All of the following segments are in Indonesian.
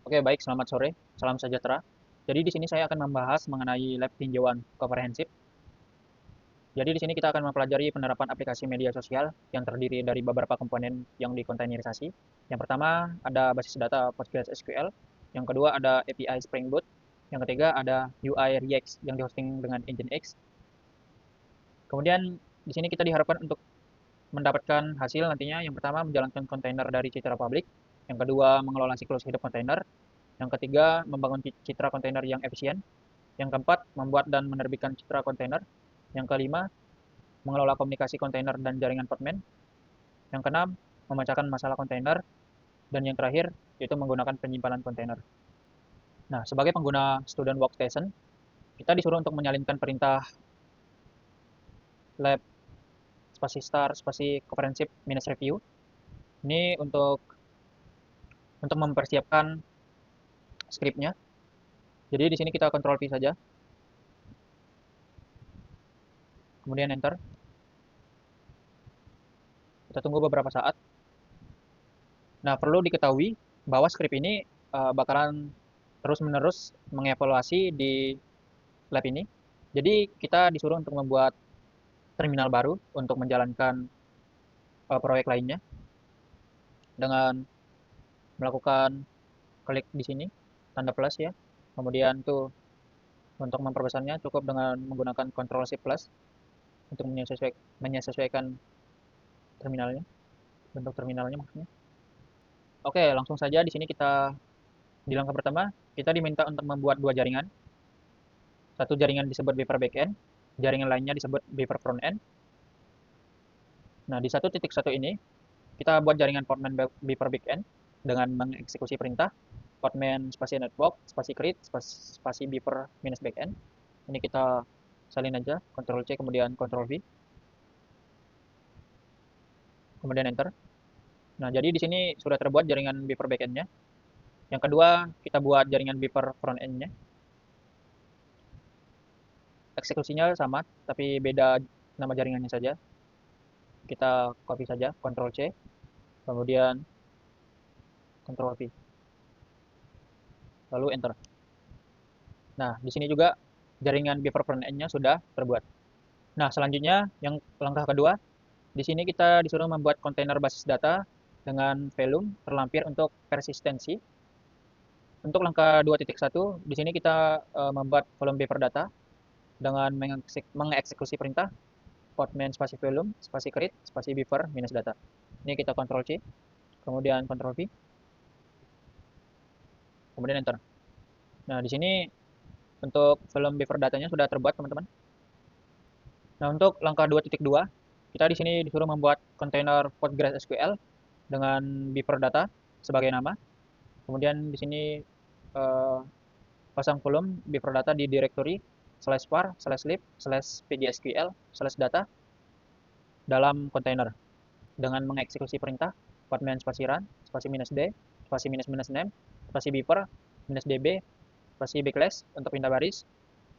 Oke, baik, selamat sore. Salam sejahtera. Jadi di sini saya akan membahas mengenai lab tinjauan komprehensif. Jadi di sini kita akan mempelajari penerapan aplikasi media sosial yang terdiri dari beberapa komponen yang dikontainerisasi. Yang pertama ada basis data PostgreSQL, yang kedua ada API Spring Boot, yang ketiga ada UI React yang dihosting dengan Nginx. Kemudian di sini kita diharapkan untuk mendapatkan hasil nantinya yang pertama menjalankan kontainer dari Citra Public, yang kedua mengelola siklus hidup kontainer, yang ketiga membangun citra kontainer yang efisien, yang keempat membuat dan menerbitkan citra kontainer, yang kelima mengelola komunikasi kontainer dan jaringan Podman, yang keenam memecahkan masalah kontainer, dan yang terakhir yaitu menggunakan penyimpanan kontainer. Nah, sebagai pengguna student workstation, kita disuruh untuk menyalinkan perintah lab spasi start spasi comprehensive minus review. Ini untuk mempersiapkan skripnya. Jadi di sini kita kontrol V saja, kemudian enter. Kita tunggu beberapa saat. Nah, perlu diketahui bahwa skrip ini bakalan terus-menerus mengevaluasi di lab ini. Jadi kita disuruh untuk membuat terminal baru untuk menjalankan proyek lainnya dengan melakukan klik di sini tanda plus ya. Kemudian tuh untuk memperbesarnya cukup dengan menggunakan Ctrl Shift plus untuk menyesuaikan terminalnya, bentuk terminalnya maksudnya. Oke, langsung saja di sini kita di langkah pertama kita diminta untuk membuat dua jaringan. Satu jaringan disebut beaver backend, jaringan lainnya disebut beaver frontend. Nah, di 1.1 ini kita buat jaringan Podman beaver backend dengan mengeksekusi perintah Podman spasi network spasi create spasi beaver minus backend. Ini kita salin aja, Ctrl C kemudian Ctrl V, kemudian enter. Nah, jadi di sini sudah terbuat jaringan beaver backendnya. Yang kedua, kita buat jaringan beaver frontendnya. Eksekusinya sama, tapi beda nama jaringannya saja. Kita copy saja, Ctrl C, kemudian Ctrl V, lalu enter. Nah, di sini juga jaringan beaver frontend-nya sudah terbuat. Nah, selanjutnya yang langkah kedua, di sini kita disuruh membuat kontainer basis data dengan volume terlampir untuk persistensi. Untuk langkah 2.1, di sini kita membuat volume beaver data dengan mengeksekusi perintah podman spasi volume spasi create spasi beaver minus data. Ini kita Ctrl C, kemudian Ctrl V, kemudian enter. Nah, di sini untuk volume beaver datanya sudah terbuat, teman-teman. Nah, untuk langkah 2.2, kita di sini disuruh membuat kontainer PostgreSQL dengan beaver data sebagai nama. Kemudian di sini eh, pasang volume beaver data di directory /var /lib /pgsql /data dalam kontainer dengan mengeksekusi perintah podman spasi run spasi minus d spasi minus minus name spasi beaver minus db spasi backlash untuk pindah baris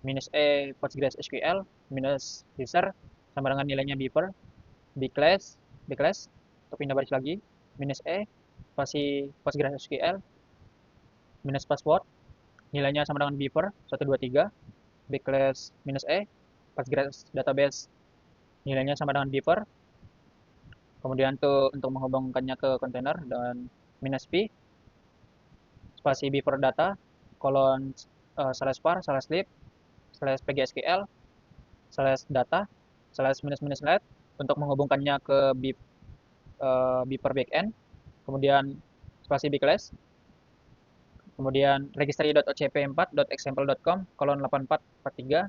minus e PostgreSQL minus user sama dengan nilainya beaver backlash backlash untuk pindah baris lagi minus e spasi PostgreSQL minus password nilainya sama dengan beaver 123 backlash minus e Postgres database nilainya sama dengan beaver. Kemudian tuh untuk menghubungkannya ke kontainer dan minus p spasi beaver data kolon /var /lib /pgsql /data minus minus net untuk menghubungkannya ke beaver backend. Kemudian spasi backlash, kemudian registry.ocp4.example.com kolon 8443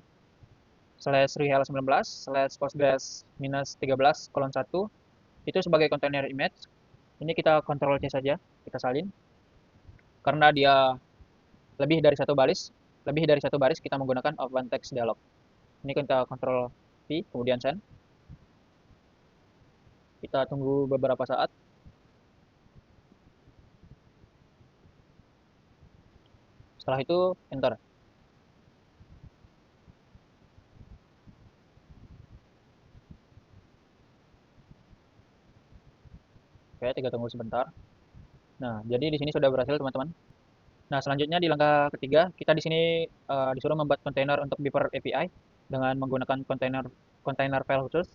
/rehal19 /postgres minus 13 kolon 1 itu sebagai kontainer image. Ini kita Ctrl C saja, kita salin. Karena dia lebih dari satu baris kita menggunakan open text dialog. Ini kita Ctrl V, kemudian send. Kita tunggu beberapa saat. Setelah itu enter. Oke, kita tunggu sebentar. Nah, jadi di sini sudah berhasil teman-teman. Nah, selanjutnya di langkah ketiga, kita di sini disuruh membuat kontainer untuk Beaver API dengan menggunakan kontainer kontainer file khusus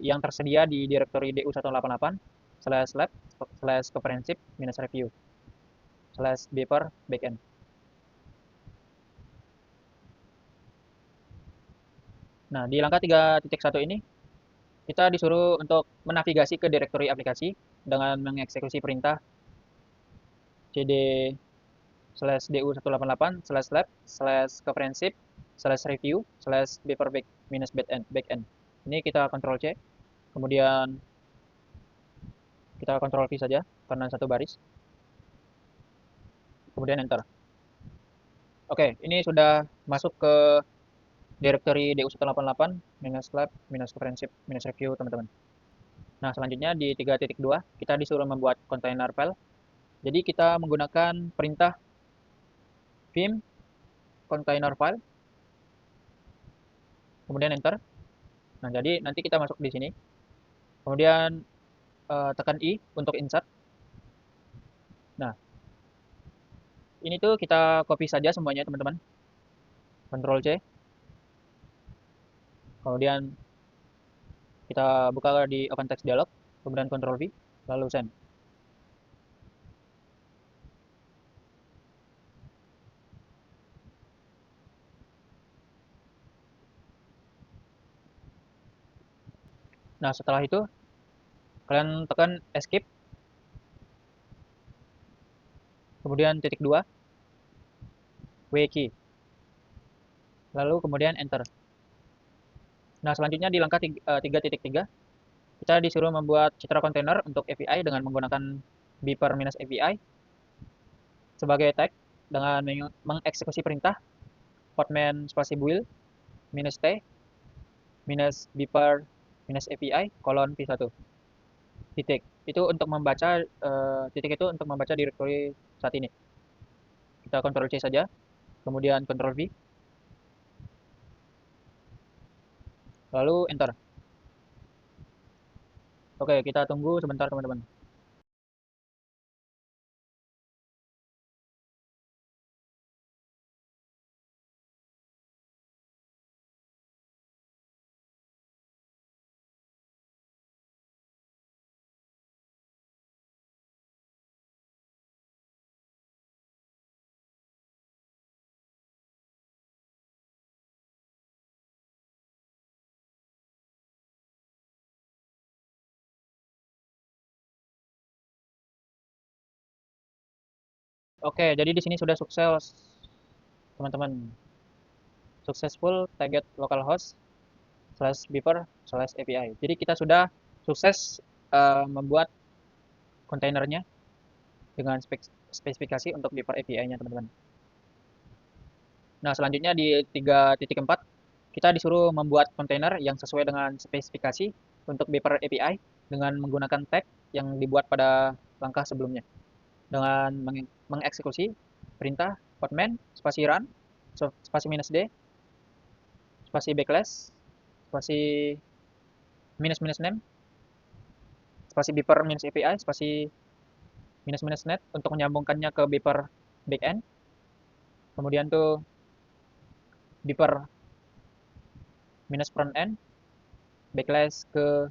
yang tersedia di direktori du188 slash lab slash comprehensive minus review slash Beaver backend. Nah, di langkah 3.1 ini, kita disuruh untuk menavigasi ke direktori aplikasi dengan mengeksekusi perintah cd slash du188 slash lab slash comprehensive slash review slash beaver minus backend. Ini kita Ctrl C, kemudian kita Ctrl V saja karena satu baris, kemudian enter. Oke, ini sudah masuk ke directory du188 minus lab minus comprehensive minus review, teman-teman. Nah, selanjutnya di 3.2 kita disuruh membuat container file. Jadi kita menggunakan perintah vim container file, kemudian enter. Nah, jadi nanti kita masuk di sini, kemudian tekan I untuk insert. Nah, ini tuh kita copy saja semuanya, teman-teman. Ctrl C, kemudian kita buka di open text dialog, kemudian Ctrl V, lalu send. Nah, setelah itu kalian tekan escape, kemudian titik 2, W key, lalu kemudian enter. Nah, selanjutnya di langkah 3.3 kita disuruh membuat citra kontainer untuk API dengan menggunakan beeper-API sebagai tag dengan mengeksekusi perintah hotman spasi build minus t minus beeper minus API kolon v1 titik. Itu untuk membaca titik itu untuk membaca directory saat ini. Kita Ctrl C saja, kemudian Ctrl V, lalu enter. Oke, kita tunggu sebentar, teman-teman. Oke, jadi di sini sudah sukses, teman-teman. Successful target localhost slash beeper slash API. Jadi kita sudah sukses membuat kontainernya dengan spesifikasi untuk beeper API-nya, teman-teman. Nah, selanjutnya di 3.4 kita disuruh membuat kontainer yang sesuai dengan spesifikasi untuk beeper API dengan menggunakan tag yang dibuat pada langkah sebelumnya dengan mengeksekusi perintah hotman spasi run spasi minus d spasi backlash spasi minus minus name spasi beeper minus API spasi minus minus net untuk menyambungkannya ke beeper backend, kemudian tuh beeper minus front end backlash ke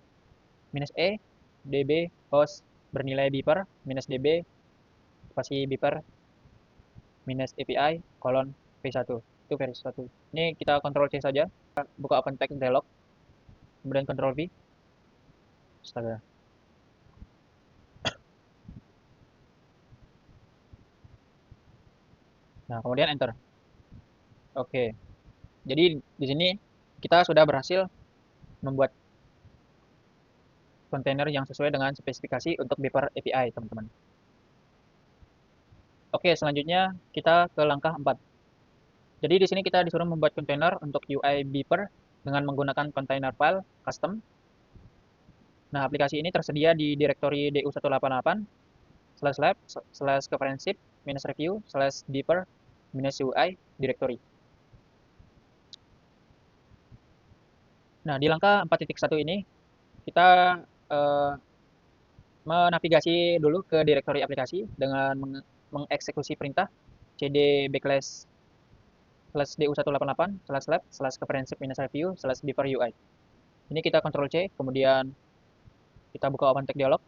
minus e db host bernilai beeper minus db spasi beeper minus API kolon v1. Itu versi 1. Ini kita Ctrl C saja, buka open text dialog, kemudian Ctrl V. Astaga. Nah, kemudian enter. Oke. Jadi di sini kita sudah berhasil membuat kontainer yang sesuai dengan spesifikasi untuk beeper API, teman-teman. Oke, selanjutnya kita ke langkah 4. Jadi di sini kita disuruh membuat kontainer untuk UI beeper dengan menggunakan container file custom. Nah, aplikasi ini tersedia di direktori du188 slash lab slash comprehensive minus review slash beeper minus UI directory. Nah, di langkah 4.1 ini kita menavigasi dulu ke direktori aplikasi dengan mengeksekusi perintah cd backslash du188 /lab /comprehensive review /beaver UI. Ini kita Ctrl C, kemudian kita buka open text dialog,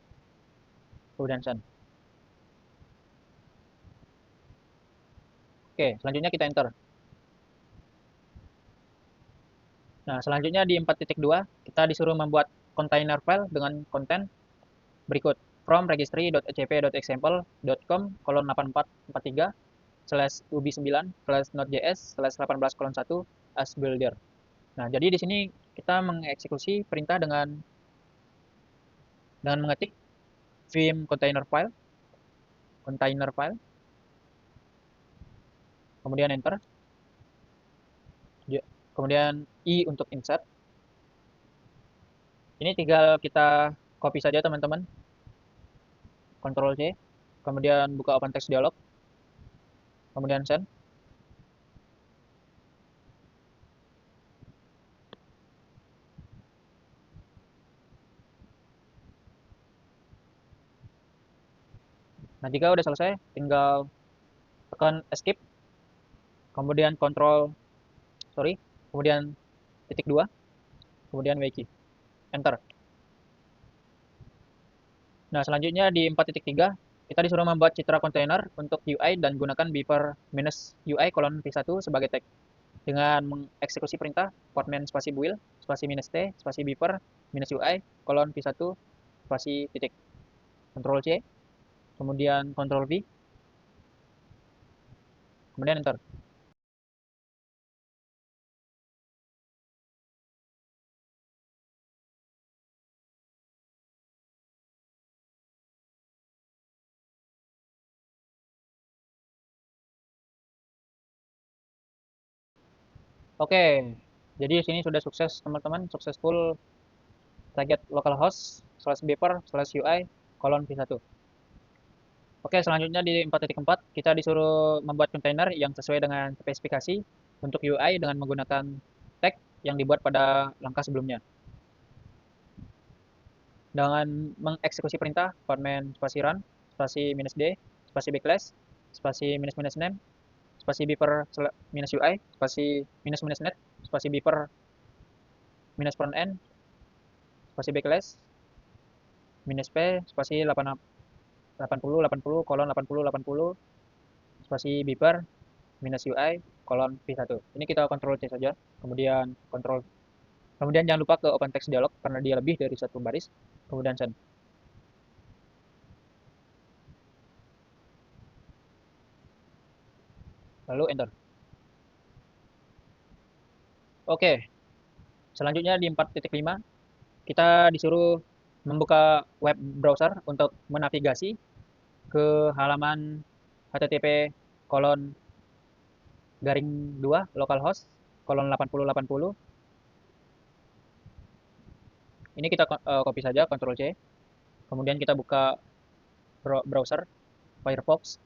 kemudian send. Oke, selanjutnya kita enter. Nah, selanjutnya di 4.2 kita disuruh membuat container file dengan konten berikut: from registry.cp.example.com:8443 /ubi9 /node.js /18:1 as builder. Nah, jadi di sini kita mengeksekusi perintah dengan mengetik vim container file, kemudian enter, kemudian i untuk insert. Ini tinggal kita copy saja teman-teman, Ctrl C, kemudian buka open text dialog, kemudian send. Nah, jika udah selesai, tinggal tekan escape, kemudian kemudian titik 2, kemudian W key, enter. Nah, selanjutnya di 4.3 kita disuruh membuat citra kontainer untuk UI dan gunakan beaver-ui:\v1 sebagai tag dengan mengeksekusi perintah portman spasi build spasi -t spasi beaver-ui:\v1 spasi titik. Ctrl C, kemudian Ctrl V, kemudian enter. Oke, jadi sini sudah sukses teman-teman, successful target localhost /beaver/ui:\v1. Oke, selanjutnya di 4.4 kita disuruh membuat kontainer yang sesuai dengan spesifikasi untuk UI dengan menggunakan tag yang dibuat pada langkah sebelumnya. Dengan mengeksekusi perintah portman spasi run spasi -d spasi backslash spasi -name spasi beaver-ui spasi -net spasi beaver-frontend spasi backslash -p spasi 80 spasi beaver-ui:\v1. Ini kita Ctrl C saja, kemudian jangan lupa ke open text dialog karena dia lebih dari satu baris, kemudian send. Lalu enter. Oke, selanjutnya di 4.5 kita disuruh membuka web browser untuk menavigasi ke halaman http://2 localhost:8080. Ini kita copy saja, Ctrl C, kemudian kita buka browser Firefox.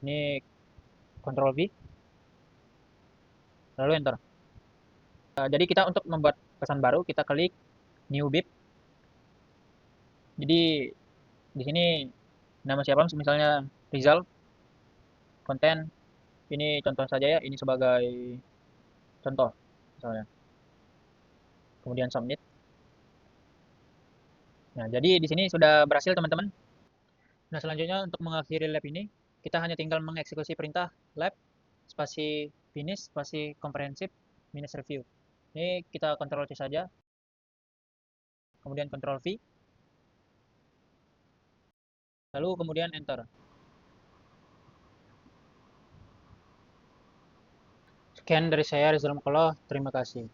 Ini Ctrl V, lalu enter. Jadi kita untuk membuat pesan baru kita klik new bib. Jadi di sini nama siapa misalnya Rizal, konten ini contoh saja ya, ini sebagai contoh misalnya, kemudian submit. Nah, jadi di sini sudah berhasil teman-teman. Nah, selanjutnya untuk mengakhiri lab ini kita hanya tinggal mengeksekusi perintah lab spasi finish spasi comprehensive review. Ini kita Ctrl C saja, kemudian Ctrl V, lalu kemudian enter. Sekian dari saya, Rizal Mukolo. Terima kasih.